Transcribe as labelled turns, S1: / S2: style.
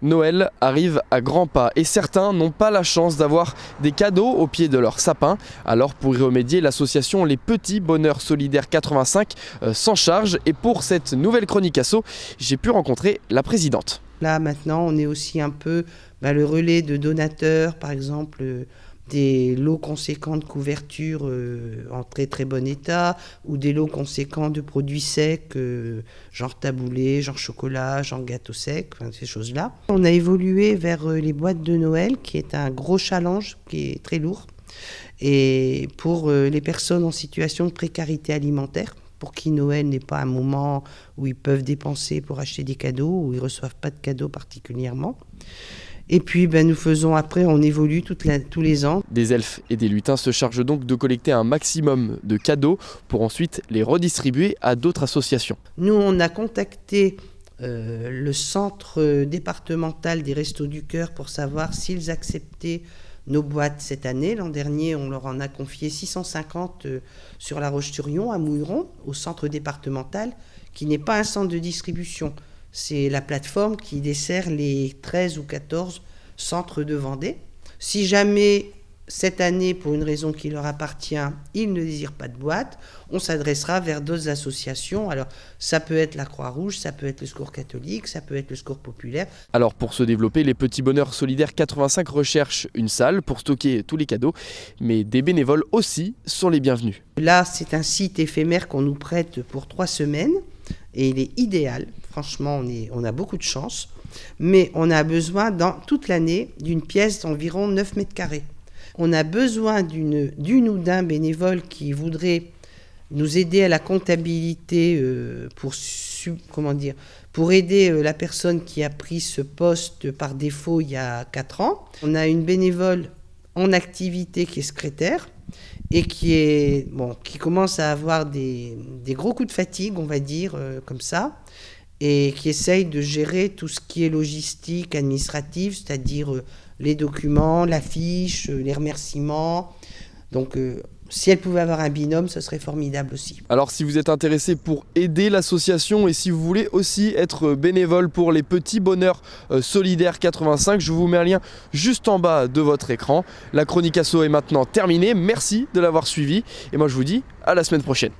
S1: Noël arrive à grands pas et certains n'ont pas la chance d'avoir des cadeaux au pied de leur sapin. Alors pour y remédier, l'association Les Petits Bonheurs Solidaires 85 s'en charge. Et pour cette nouvelle chronique asso, j'ai pu rencontrer la présidente.
S2: Là maintenant on est aussi un peu le relais de donateurs, par exemple des lots conséquents de couverture en très très bon état, ou des lots conséquents de produits secs, genre taboulé, genre chocolat, genre gâteau sec, ces choses-là. On a évolué vers les boîtes de Noël, qui est un gros challenge, qui est très lourd, et pour les personnes en situation de précarité alimentaire, pour qui Noël n'est pas un moment où ils peuvent dépenser pour acheter des cadeaux, où ils ne reçoivent pas de cadeaux particulièrement. Et puis nous faisons après, on évolue tous les ans.
S1: Des elfes et des lutins se chargent donc de collecter un maximum de cadeaux pour ensuite les redistribuer à d'autres associations.
S2: Nous, on a contacté le centre départemental des Restos du Cœur pour savoir s'ils acceptaient nos boîtes cette année. L'an dernier, on leur en a confié 650 sur La Roche-sur-Yon, à Mouilleron, au centre départemental, qui n'est pas un centre de distribution. C'est la plateforme qui dessert les 13 ou 14 centres de Vendée. Si jamais, cette année, pour une raison qui leur appartient, ils ne désirent pas de boîte, on s'adressera vers d'autres associations. Alors, ça peut être la Croix-Rouge, ça peut être le Secours catholique, ça peut être le Secours populaire.
S1: Alors, pour se développer, les Petits Bonheurs Solidaires 85 recherchent une salle pour stocker tous les cadeaux, mais des bénévoles aussi sont les bienvenus.
S2: Là, c'est un site éphémère qu'on nous prête pour 3 semaines. Et il est idéal, franchement on a beaucoup de chance, mais on a besoin dans toute l'année d'une pièce d'environ 9 mètres carrés. On a besoin d'une ou d'un bénévole qui voudrait nous aider à la comptabilité pour aider la personne qui a pris ce poste par défaut il y a 4 ans. On a une bénévole en activité qui est secrétaire, et qui commence à avoir des gros coups de fatigue, on va dire, comme ça, et qui essaye de gérer tout ce qui est logistique, administrative, c'est-à-dire les documents, la fiche, les remerciements. Donc, si elle pouvait avoir un binôme, ce serait formidable aussi.
S1: Alors si vous êtes intéressé pour aider l'association et si vous voulez aussi être bénévole pour les Petits Bonheurs Solidaires 85, je vous mets un lien juste en bas de votre écran. La chronique asso est maintenant terminée, merci de l'avoir suivi et moi je vous dis à la semaine prochaine.